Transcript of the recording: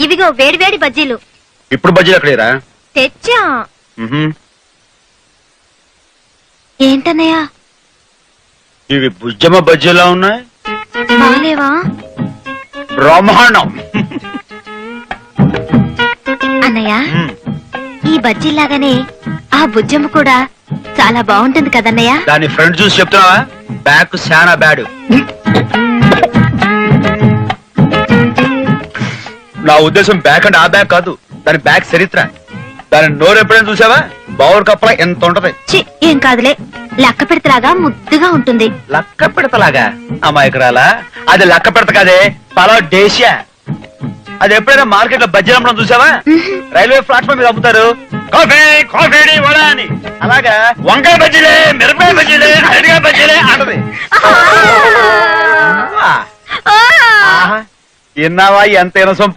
ఇవిగో వేడి వేడి బజ్జీలు. ఇప్పుడు బజ్జీలు ఎక్కడేరా? తెచ్చా. ఏంటన్నయ్య ఇవి బుజ్జమ్మ బజ్జీలా ఉన్నాయి. బాలేవా? బ్రహ్మాండం. అన్నయ్య ఈ బజ్జీలాగానే ఆ బుజ్జమ్మ కూడా చాలా బాగుంటుంది కదన్నయ్య. దాని ఫ్రెండ్ చూసి చెప్తున్నావా? బ్యాక్ శానా బ్యాడ్. నా ఉద్దేశం బ్యాక్ అంటే ఆ బ్యాగ్ కాదు, దాని బ్యాక్ చరిత్ర. దాని నోరు ఎప్పుడైనా చూసావా? బావురు కప్పల ఎంత ఉంటది. ఏం కాదులే, లక్క పెడతలాగా ముద్దుగా ఉంటుంది. లక్క పెడతలాగా? అమాయకురాలా, అది లక్క పెడత కాదే, పలావ్ డేషియా. అది ఎప్పుడైనా మార్కెట్ లో బజ్జీలు అమ్మడం చూసావా? రైల్వే ప్లాట్ఫామ్ మీద అమ్ముతారు, కాఫీ కాఫీ వడా అని. అలాగా వంకాయ బజ్జీలే, మిరపకాయ బజ్జీలే, అరటికాయ బజ్జీలే అంటది. విన్నావా ఎంత ఇనసం?